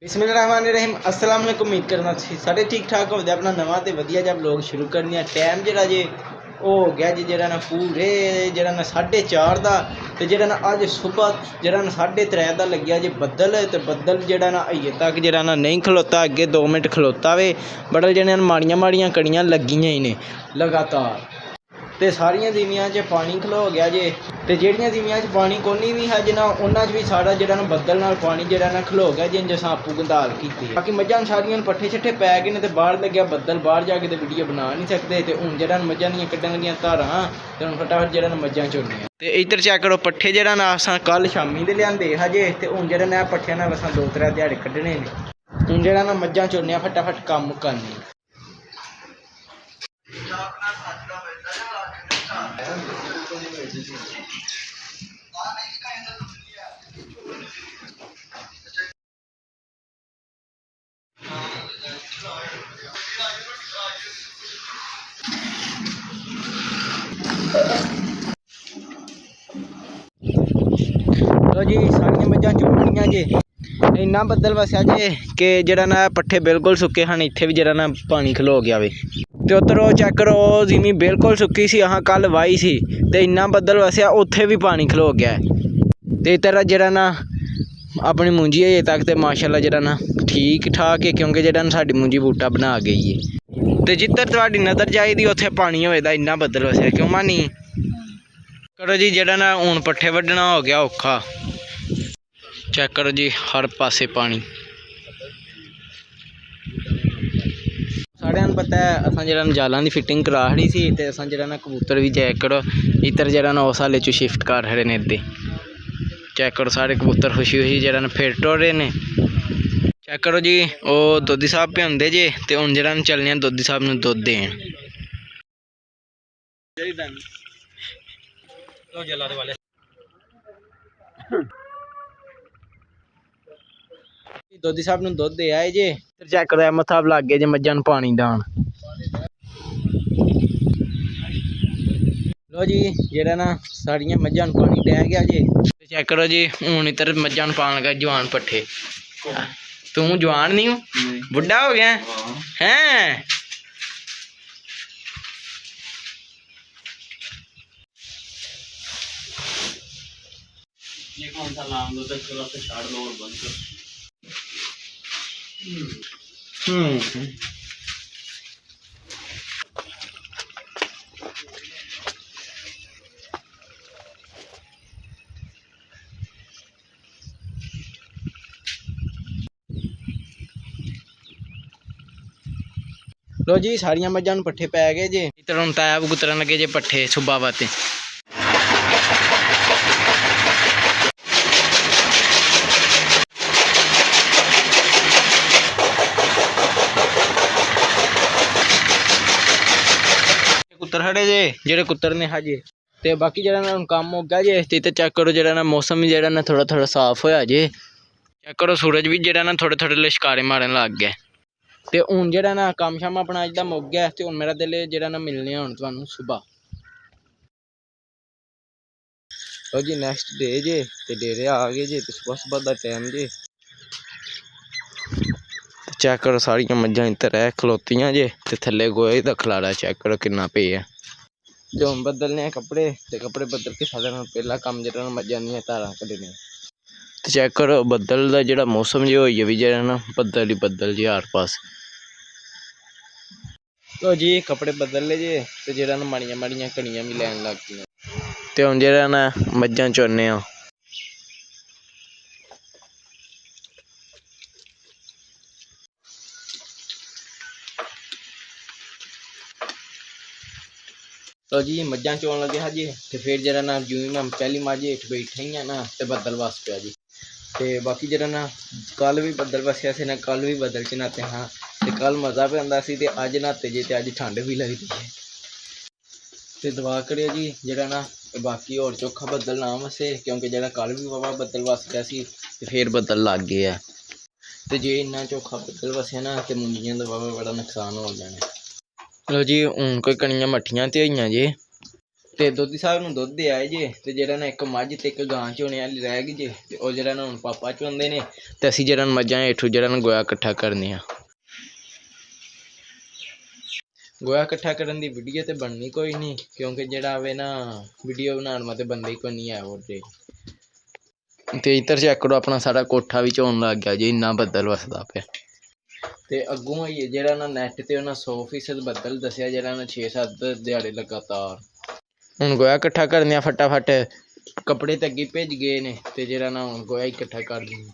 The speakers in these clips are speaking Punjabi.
बिस्मिल्लाहिर्रहमानिर्रहीम अस्सलाम वालेकुम। उम्मीद करना सारे ठीक ठाक होते अपना नवा तो वधिया जब लोग शुरू करने हैं। टाइम जरा जे वो हो गया जी जरा ना पूरे जरा ना 4:30 का तो जरा ना अज सुबह जरा ना 3:30 का लग्या जी बदल तो बदल जरा ना अजे तक जरा ना नहीं खलोता। अगे 2 मिनट खलोता वे बड़ा जने माड़ियां माड़ियां कड़ियां लगियां ही ने लगातार तो सारिया जिमियां च पानी खलो गया जे तो ਜਿਹੜੀਆਂ जिमियां च पानी कोनी भी है जिन्ना उन्होंने भी सारा जरा ना बदल नाल पानी जरा ना खलो गया जिन जैसा आपू गंदाल की बाकी मझां सारियां पट्ठे छट्ठे पै गए ने तो बाहर लग्या बदल बाहर जाके तो वीडियो बना नहीं सकते तो हूँ जरा मझां दियां कड्ढन लगियां धारां तो हूँ फटाफट जरा मझां चोनियां तो इधर चेक करो पट्ठे जरा ना असां कल शामी दे लिआंदे हजे तो हूँ जरा ना पट्ठियां नाल असां 2-3 दिहाड़े कड्ढने ने हूँ जरा ना मझां चोनियां फटाफट कम्म करने। तो जी सारिया मझां चोनियां जे इन्ना बदल वसया जे कि जरा ना पट्ठे बिल्कुल सुक्के हैं। इत्थे भी जरा ना पानी खलो गया वे तो उधर चेक करो जिमी बिल्कुल सुक्की सी अहाँ कल वाही सी तो इन्ना बदल वसया उत्थे भी पानी खलो गया तो इधर जरा ना अपनी मुंजी अजे तक तो माशाल्लाह जरा ना ठीक ठाक है क्योंकि जरा ना साडी मुंजी बूटा बना गई है तो जिधर तुहाडी नज़र जाएगी उत्थे पानी होएगा। इन्ना बदल वसया क्यों मानी करो जी जरा ना हूँ पट्ठे वड्ढना हो गया औखा। चेक करो जी हर पासे पानी साढ़े पता है असां जरा जालां की फिटिंग करा खड़ी सी ते असां जरा ना कबूतर भी चेक करो इधर जरा ना उस हाले चो शिफ्ट कर खड़े ने इधर चेक करो सारे कबूतर खुशी खुशी जरा ना फिर टुर रहे ने। चेक करो जी वो दोधी साहब पे आंदे जे तो हूँ जरा चलने दोधी साहब नूं दुध देन दोधी साहब नूं दुध दे आए जे चेक करो अहमद साहब लग गए जे मझां नूं पानी दान। लो जी जरा ना सारियां मझां नूं पानी दै गया जे चेक करो जी हूँ इधर मझां नूं पान लगा जवान पट्ठे। तू जवान नहीं हो बुढ़ा हो गया हैं ये कौन सा लाम दो तक थोड़ा सा छाड़ लो और बंद कर। लो जी सारिया मझां नूं पट्ठे पै गए जे इधर हुण ताया कुतरन लगे जे पट्ठे सुबह वाते कुत्तर खड़े जे जेड़े कुत्तर ने हजे ते बाकी जरा ना काम हो गया जे इधर चेक करो जरा ना मौसम भी जरा ना थोड़ा थोड़ा साफ होया जे चेक करो सूरज भी जरा ना थोड़े थोड़े लिशकारे मारन लग गया तो हूँ जरा ना काम शाम अपना अज का मुक गया तो हूँ मेरा दिल जरा ना मिलने हूँ तुहानू सुबह। तो जी नैक्सट डे जे तो डेरे आ गए जे तो सुबह सुबह का टाइम जे चेक करो सारिया मझां इधर है खलोतियां जे तो थले गोहे का खलारा चेक करो कितना पे है जो हम बदलने कपड़े तो कपड़े बदल के सारे पहला काम जरा मझां दियां धारां कड्ढने तो चेक करो बदल का जो मौसम जो होई भी जरा ना बदल ही बदल जी हर पास। तो जी कपड़े बदल ले जे तो जरा ना माड़ियां माड़ियां कड़ियां भी लैन लग गई तो हूँ जरा ना मझां चोने तो जी मझां चोन लगे हाँ जी तो फिर जरा ना जूं ही मैं पहली माझ हेठ बैठे ही ना तो बदल वस पिया जी तो बाकी जरा ना कल भी बदल वसया से ना कल भी बदल च नहाते हाँ तो कल मज़ा भी आंदा सी ते अज नहाते जे तो अज ठंड भी लगती है तो दुआ करियो जी जरा ना बाकी होर चोखा बदल ना वसे क्योंकि जरा कल भी वावा बदल वस गया सी तो फिर बदल लग गए तो जे इन्ना चोखा बदल वसया ना तो मुंजियां का वावा बड़ा नुकसान हो जाना। लो जी हूँ कोई कणियां मट्ठियां तो होइयां जे ਤੇ ਦੋਧੀ ਸਾਹਿਬ ਨੂੰ ਦੁੱਧ ਦੇ ਆਏ ਜੇ ਤੇ ਜਿਹੜਾ ਨਾ ਇੱਕ ਮੱਝ ਤੇ ਇੱਕ ਗਾਂ ਚੋਣੇ ਵਾਲੀ ਰਹਿ ਗਈ ਜੇ ਤੇ ਉਹ ਜਿਹੜਾ ਨਾ ਹੁਣ ਪਾਪਾ ਚੋਂਦੇ ਨੇ ਤੇ ਅਸੀਂ ਜਿਹੜਾ ਮੱਝਾਂ ਹੇਠੋਂ ਜਿਹੜਾ ਨਾ ਗੋਹਾ ਇਕੱਠਾ ਕਰਨੇ ਆ। ਗੋਹਾ ਇਕੱਠਾ ਕਰਨ ਦੀ ਵੀਡੀਓ ਤੇ ਬਣਨੀ ਕੋਈ ਨਹੀਂ ਕਿਉਂਕਿ ਜਿਹੜਾ ਆਵੇ ਨਾ ਵੀਡੀਓ ਬਣਾਉਣ ਵਾਸਤੇ ਬੰਦੇ ਹੀ ਕੋਈ ਨਹੀਂ ਹੈ ਉਹਦੇ। ਤੇ ਇੱਧਰ ਚੈੱਕ ਕਰੋ ਆਪਣਾ ਸਾਰਾ ਕੋਠਾ ਵੀ ਝੋਣ ਲੱਗ ਗਿਆ ਜੀ, ਇੰਨਾ ਬੱਦਲ ਵਸਦਾ ਪਿਆ। ਤੇ ਅੱਗੋਂ ਹੀ ਜਿਹੜਾ ਨਾ ਨੈਟ ਤੇ ਉਹਨਾਂ 100% ਬੱਦਲ ਦੱਸਿਆ ਜਿਹੜਾ ਨਾ 6-7 ਦਿਹਾੜੇ ਲਗਾਤਾਰ। ਹੁਣ ਗੋਹਾ ਇਕੱਠਾ ਕਰਨੇ ਆ ਫਟਾਫਟ, ਕੱਪੜੇ ਤਾਂ ਅੱਗੇ ਭਿੱਜ ਗਏ ਨੇ ਤੇ ਜਿਹੜਾ ਨਾ ਹੁਣ ਗੋਹਾ ਇਕੱਠਾ ਕਰ ਦਿੰਦੇ।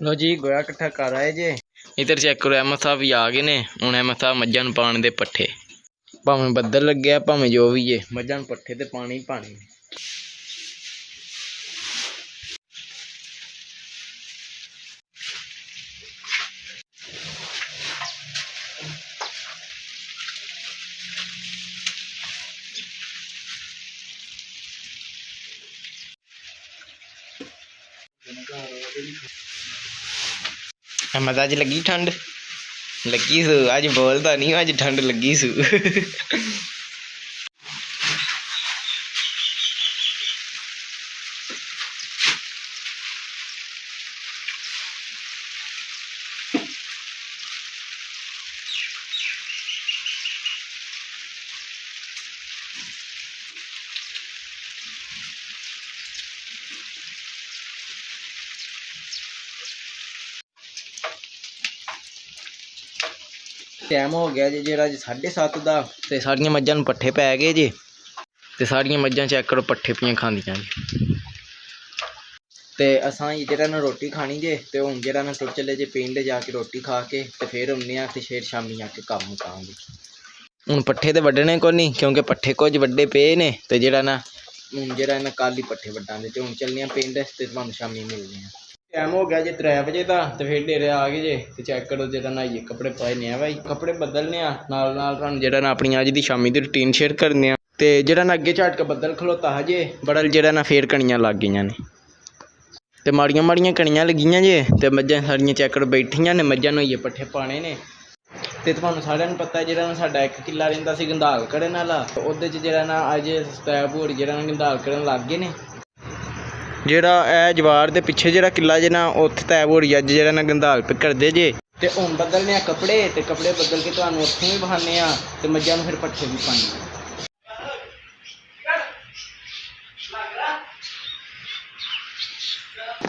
ਲੋ ਜੀ ਗੋਹਾ ਇਕੱਠਾ ਕਰ ਆਏ ਜੇ। ਇੱਧਰ ਚੈੱਕ ਕਰੋ ਅਹਿਮਦ ਸਾਹਿਬ ਵੀ ਆ ਗਏ ਨੇ। ਹੁਣ ਅਹਿਮਦ ਸਾਹਿਬ ਮੱਝਾਂ ਨੂੰ ਪਾਉਣ ਦੇ ਪੱਠੇ, ਭਾਵੇਂ ਬੱਦਲ ਲੱਗਿਆ ਭਾਵੇਂ ਜੋ ਵੀ ਹੈ ਮੱਝਾਂ ਨੂੰ ਪੱਠੇ ਤੇ ਪਾਣੀ ਪਾਣੀ। ਅਹਿਮਦ ਅੱਜ ਲੱਗੀ ਠੰਡ? ਲੱਗੀ ਸੂ, ਅੱਜ ਬੋਲਦਾ ਨਹੀਂ, ਅੱਜ ਠੰਡ ਲੱਗੀ ਸੂ। ਟਾਈਮ ਹੋ ਗਿਆ ਜੀ ਜਿਹੜਾ ਜੀ 7:30 ਦਾ ਤੇ ਸਾਰੀਆਂ ਮੱਝਾਂ ਨੂੰ ਪੱਠੇ ਪੈ ਗਏ ਜੀ ਤੇ ਸਾਰੀਆਂ ਮੱਝਾਂ ਚੈੱਕ ਕਰੋ ਪੱਠੇ ਪੀਆਂ ਖਾਂਦੀਆਂ ਜੀ। ਤੇ ਅਸਾਂ ਜਿਹੜਾ ਨਾ ਰੋਟੀ ਖਾਣੀ ਜੇ ਤੇ ਹੁਣ ਜਿਹੜਾ ਨਾ ਟੁਰ ਚੱਲੇ ਜੇ ਪਿੰਡ ਜਾ ਕੇ ਰੋਟੀ ਖਾ ਕੇ ਤੇ ਫਿਰ ਆਉਂਦੇ ਆ ਤੇ ਫਿਰ ਸ਼ਾਮੀ ਆ ਕੇ ਕੰਮ ਮੁਕਾਂਗੇ। ਹੁਣ ਪੱਠੇ ਤੇ ਵੱਢਣੇ ਕੋਈ ਨਹੀਂ ਕਿਉਂਕਿ ਪੱਠੇ ਕੁਝ ਵੱਡੇ ਪਏ ਨੇ ਤੇ ਜਿਹੜਾ ਨਾ ਹੁਣ ਜਿਹੜਾ ਨਾ ਕੱਲ੍ਹ ਹੀ ਪੱਠੇ ਵੱਢਾਂਗੇ ਤੇ ਹੁਣ ਚੱਲਦੇ ਆ ਪਿੰਡ ਤੇ ਤੁਹਾਨੂੰ ਸ਼ਾਮੀ ਮਿਲਦੇ ਆ। ਟਾਈਮ ਹੋ ਗਿਆ ਜੇ 3 ਵਜੇ ਦਾ ਤੇ ਫਿਰ ਡੇਰੇ ਆ ਗਏ ਜੇ ਤੇ ਚੈੱਕ ਕਰੋ ਜਿਹੜਾ ਨਹਾਈਏ ਕੱਪੜੇ ਪਾਏ ਨੇ ਆ ਭਾਈ, ਕੱਪੜੇ ਬਦਲਨੇ ਆ ਨਾਲ ਨਾਲ ਤੁਹਾਨੂੰ ਜਿਹੜਾ ਨਾ ਆਪਣੀ ਅੱਜ ਦੀ ਸ਼ਾਮੀ ਦੀ ਰੂਟੀਨ ਸ਼ੇਅਰ ਕਰਨੇ ਆ। ਤੇ ਜਿਹੜਾ ਨਾ ਅੱਗੇ ਝਾਟਕ ਬੱਦਲ ਖਲੋਤਾ ਹਜੇ ਬੜਾ ਜਿਹੜਾ ਨਾ ਫੇਰ ਕਣੀਆਂ ਲੱਗ ਗਈਆਂ ਨੇ ਤੇ ਮਾੜੀਆਂ ਮਾੜੀਆਂ ਕਣੀਆਂ ਲੱਗੀਆਂ ਜੇ ਤੇ ਮੱਝਾਂ ਸਾਰੀਆਂ ਚੈੱਕ ਕਰੋ ਬੈਠੀਆਂ ਨੇ, ਮੱਝਾਂ ਨੂੰ ਇਹ ਪੱਠੇ ਪਾਣੇ ਨੇ। ਤੇ ਤੁਹਾਨੂੰ ਸਾਰਿਆਂ ਨੂੰ ਪਤਾ ਜਿਹੜਾ ਨਾ ਸਾਡਾ 1 ਕਿੱਲਾ ਰਹਿੰਦਾ ਸੀ ਗੰਧਾਲ ਕੜਨ ਵਾਲਾ, ਉਹਦੇ 'ਚ ਜਿਹੜਾ ਨਾ ਅੱਜ ਸਟੈਪ ਹੋਰ ਜਿਹੜਾ ਨਾ ਗੰਧਾਲ ਕੜਨ ਲੱਗ ਗਏ ਨੇ। ਜਿਹੜਾ ਇਹ ਜਵਾਰ ਦੇ ਪਿੱਛੇ ਜਿਹੜਾ ਕਿੱਲਾ ਜੇ ਨਾ ਉੱਥੇ ਤੈਅ ਹੋ ਰਹੀ ਅੱਜ ਜਿਹੜਾ ਨਾ ਗੰਧਾਲ ਕਰਦੇ ਜੇ। ਤੇ ਹੁਣ ਬਦਲਨੇ ਆ ਕੱਪੜੇ ਤੇ ਕੱਪੜੇ ਬਦਲ ਕੇ ਤੁਹਾਨੂੰ ਉੱਥੋਂ ਵੀ ਵਹਾਨੇ ਆ ਤੇ ਮੱਝਾਂ ਨੂੰ ਫਿਰ ਪੱਠੇ ਵੀ ਪਾਣੇ।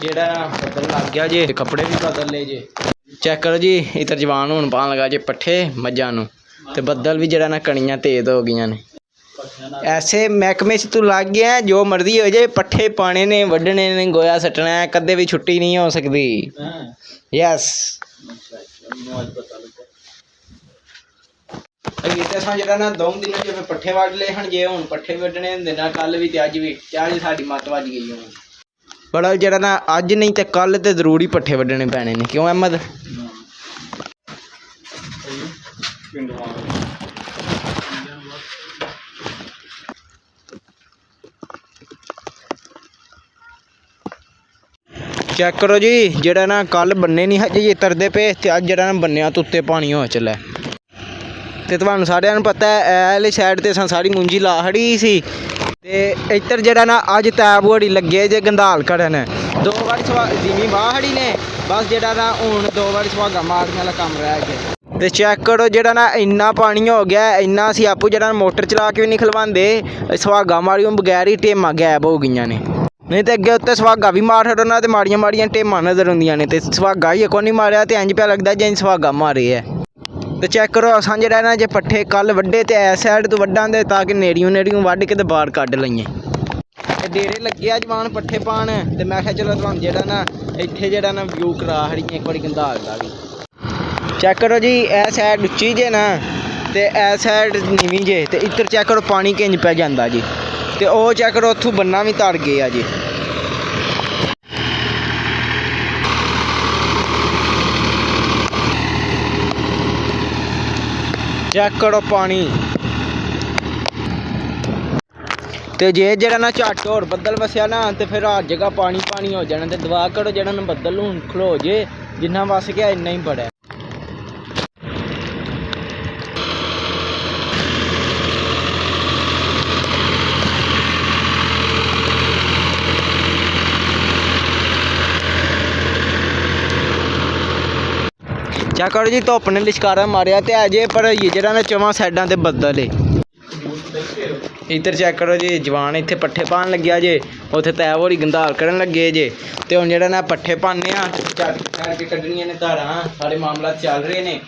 ਜਿਹੜਾ ਬਦਲ ਲੱਗ ਗਿਆ ਜੇ ਕੱਪੜੇ ਵੀ ਬਦਲ ਲਏ ਜੇ। ਚੈੱਕ ਕਰੋ ਜੀ ਇੱਧਰ ਜਵਾਨ ਹੁਣ ਪਾਉਣ ਲੱਗਾ ਜੇ ਪੱਠੇ ਮੱਝਾਂ ਨੂੰ ਤੇ ਬੱਦਲ ਵੀ ਜਿਹੜਾ ਨਾ ਕਣੀਆਂ ਤੇਜ਼ ਹੋ ਗਈਆਂ ਨੇ। ਐਸੇ ਮਹਿਕਮੇ 'ਚ ਤੂੰ ਲੱਗ ਗਿਆ ਜੋ ਮਰਜ਼ੀ ਹੋ ਜਾਏ, ਪੱਠੇ ਪਾਣੇ ਨੇ, ਵੱਢਣੇ ਨੇ, ਗੋਇਆ ਸੱਟਣਾ, ਕਦੇ ਵੀ ਛੁੱਟੀ ਨਹੀਂ ਹੋ ਸਕਦੀ। ਯੈਸ ਅਗੇ ਤੇ ਅਸਾਂ ਜਿਹੜਾ ਨਾ 2 ਦਿਨਾਂ 'ਚ ਪੱਠੇ ਵੱਢ ਲਏ ਹਨ। ਜੇ ਹੁਣ ਪੱਠੇ ਵੀ ਵੱਢਣੇ ਹੁੰਦੇ ਨਾ ਕੱਲ੍ਹ ਵੀ ਤੇ ਅੱਜ ਵੀ ਤੇ ਅੱਜ ਸਾਡੀ ਮੱਤ ਵੱਜ ਗਈ ਹੁਣ ਬੜਾ ਜਿਹੜਾ ਨਾ ਅੱਜ ਨਹੀਂ ਤੇ ਕੱਲ੍ਹ ਤੇ ਜ਼ਰੂਰੀ ਪੱਠੇ ਵੱਢਣੇ ਪੈਣੇ ਨੇ। ਕਿਉਂ ਅਹਿਮਦ? ਚੈੱਕ ਕਰੋ ਜੀ ਜਿਹੜਾ ਨਾ ਕੱਲ੍ਹ ਬੰਨੇ ਨਹੀਂ ਹਜੇ ਤਰਦੇ ਪਏ ਤੇ ਅੱਜ ਜਿਹੜਾ ਨਾ ਬੰਨਿਆ ਤੋਂ ਉੱਤੇ ਪਾਣੀ ਹੋ ਚੱਲਿਆ। ਤੇ ਤੁਹਾਨੂੰ ਸਾਰਿਆਂ ਨੂੰ ਪਤਾ ਹੈ ਇਹ ਵਾਲੀ ਸਾਈਡ ਤੇ ਅਸਾਂ ਸਾਰੀ ਮੁੰਜੀ ਲਾ ਖੜੀ ਸੀ ਤੇ ਇੱਧਰ ਜਿਹੜਾ ਨਾ ਅੱਜ ਤੈਅ ਬੋੜੀ ਲੱਗੇ ਜੇ ਗੰਧਾਲ ਕਰਨ। 2 ਵਾਰੀ ਜਿਮੀ ਬਾਹ ਖੜੀ ਨੇ ਬਸ ਜਿਹੜਾ ਨਾ ਹੁਣ 2 ਵਾਰੀ ਸੁਹਾਗਾ ਮਾਰਨ ਵਾਲਾ ਕੰਮ ਰਹਿ ਗਿਆ। ਤੇ ਚੈੱਕ ਕਰੋ ਜਿਹੜਾ ਨਾ ਇੰਨਾ ਪਾਣੀ ਹੋ ਗਿਆ, ਇੰਨਾ ਅਸੀਂ ਆਪੂ ਜਿਹੜਾ ਮੋਟਰ ਚਲਾ ਕੇ ਵੀ ਨਹੀਂ ਖਲਵਾਉਂਦੇ, ਸੁਹਾਗਾ ਮਾਰੀਓ ਬਗੈਰ ਹੀ ਟੇਮਾਂ ਗਾਇਬ ਹੋ ਗਈਆਂ ਨੇ। ਨਹੀਂ ਤੇ ਅੱਗੇ ਉੱਤੇ ਸੁਹਾਗਾ ਵੀ ਮਾਰ ਛੱਡਣਾ ਤੇ ਮਾੜੀਆਂ ਮਾੜੀਆਂ ਟੇਮਾਂ ਨਜ਼ਰ ਆਉਂਦੀਆਂ ਨੇ ਤੇ ਸੁਹਾਗਾ ਹੀ ਇੱਕੋ ਨਹੀਂ ਮਾਰਿਆ ਤੇ ਇੰਝ ਪਿਆ ਲੱਗਦਾ ਜਿਵੇਂ ਸੁਹਾਗਾ ਮਾਰੇ ਹੈ। ਤੇ ਚੈੱਕ ਕਰੋ ਅਸਾਂ ਜਿਹੜਾ ਨਾ ਜੇ ਪੱਠੇ ਕੱਲ੍ਹ ਵੱਢੇ ਤੇ ਇਸ ਸਾਈਡ ਤੋਂ ਵੱਢਾਂਗੇ ਤਾਂ ਕਿ ਨੇੜੀਓਂ ਵੱਢ ਕੇ ਤੇ ਬਾਹਰ ਕੱਢ ਲਈਏ। ਤੇ ਡੇਰੇ ਲੱਗੇ ਆ ਜਵਾਨ ਪੱਠੇ ਪਾਉਣ ਤੇ ਮੈਂ ਕਿਹਾ ਚਲੋ ਤੁਹਾਨੂੰ ਜਿਹੜਾ ਨਾ ਇੱਥੇ ਜਿਹੜਾ ਨਾ ਵਿਊ ਕਰਾ ਹੜੀਏ ਇੱਕ ਵਾਰੀ ਗੰਧਾਲ ਦਾ ਵੀ। ਚੈੱਕ ਕਰੋ ਜੀ ਇਹ ਸਾਈਡ ਉੱਚੀ ਜੇ ਨਾ ਤੇ ਇਹ ਸਾਈਡ ਨੀਵੀਂ ਜੇ ਤੇ ਇੱਧਰ ਚੈੱਕ ਕਰੋ ਪਾਣੀ ਕਿੰਝ ਪੈ ਜਾਂਦਾ ਜੀ ਤੇ ਉਹ ਚੈੱਕ ਕਰੋ ਉੱਥੋਂ ਬੰਨਾ ਵੀ ਤੜ ਗਏ ਆ ਜੀ। ਚੈੱਕ ਕਰੋ ਪਾਣੀ। ਤੇ ਜੇ ਜਿਹੜਾ ਨਾ ਝੱਟ ਹੋਰ ਬੱਦਲ ਵਸਿਆ ਨਾ ਤੇ ਫਿਰ ਹਰ ਜਗ੍ਹਾ ਪਾਣੀ ਪਾਣੀ ਹੋ ਜਾਣਾ ਤੇ ਦੁਆ ਕਰੋ ਜਿਹੜਾ ਨਾ ਬੱਦਲ ਹੁਣ ਖਲੋ ਜੇ, ਜਿੰਨਾ ਵਸ ਗਿਆ ਇੰਨਾ ਹੀ ਬੜਾ। ਚੈੱਕ ਕਰੋ ਜੀ ਧੁੱਪ ਨੇ ਲਿਸ਼ਕਾਰਾ ਮਾਰਿਆ ਤੇ ਅਜੇ ਪਰ ਜਿਹੜਾ ਨਾ ਚਵਾਂ ਸਾਈਡਾਂ ਤੇ ਬੱਦਲ ਏ। ਇੱਧਰ ਚੈੱਕ ਕਰੋ ਜੀ ਜਵਾਨ ਇੱਥੇ ਪੱਠੇ ਪਾਉਣ ਲੱਗਿਆ ਜੇ, ਉੱਥੇ ਤੈਅ ਹੋਰੀ ਗੰਧਾਰ ਕਰਨ ਲੱਗੇ ਜੇ। ਤੇ ਹੁਣ ਜਿਹੜਾ ਨਾ ਪੱਠੇ ਪਾਉਂਦੇ ਆ ਝੱਟ ਕਰਕੇ ਕੱਢਣੀਆਂ ਨੇ ਧਾਰਾਂ, ਸਾਰੇ ਮਾਮਲਾ ਚੱਲ ਰਹੇ ਨੇ।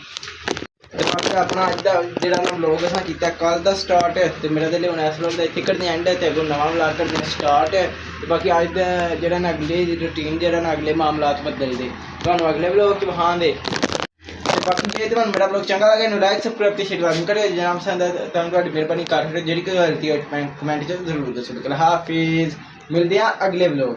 ਤੇ ਬਾਕੀ ਆਪਣਾ ਅੱਜ ਦਾ ਜਿਹੜਾ ਨਾ ਵਲੋਗ ਅਸਾਂ ਕੀਤਾ ਕੱਲ੍ਹ ਦਾ ਸਟਾਰਟ, ਤੇ ਮੇਰਾ ਦਿਲ ਹੁਣ ਇਸ ਵਲੋਗ ਦਾ ਇੱਥੇ ਕਰਦੇ ਐਂਡ ਤੇ ਅੱਗੋਂ ਨਵਾਂ ਵਲੋਗ ਕਰਦੇ ਸਟਾਰਟ। ਤੇ ਬਾਕੀ ਅੱਜ ਦਾ ਜਿਹੜਾ ਨਾ ਅਗਲੇ ਰੂਟੀਨ ਜਿਹੜਾ ਨਾ ਅਗਲੇ ਮਾਮਲਾਤ ਬਦਲਦੇ ਤੁਹਾਨੂੰ ਅਗਲੇ ਵਲੋਗ 'ਚ ਵਿਖਾਉਂਦੇ। ਤੇ ਬਾਕੀ ਜੇ ਤੁਹਾਨੂੰ ਮੇਰਾ ਵਲੋਗ ਚੰਗਾ ਲੱਗੇ ਇਹਨੂੰ ਲਾਈਕ ਸਬਸਕ੍ਰਾਈਬ ਤੇ ਸ਼ੇਅਰ ਲਾਜ਼ਮੀ ਕਰਿਓ। ਜੇ ਨਾਮ ਪਸੰਦ ਹੈ ਤੁਹਾਨੂੰ ਤੁਹਾਡੀ ਮਿਹਰਬਾਨੀ ਕਰ ਜਿਹੜੀ ਕੋਈ ਗਲਤੀ ਹੋਈ ਕਮੈਂਟ 'ਚ ਜ਼ਰੂਰ ਦੱਸੋ। ਹਾਫਿਜ਼, ਮਿਲਦੇ ਹਾਂ ਅਗਲੇ ਵਲੋਗ।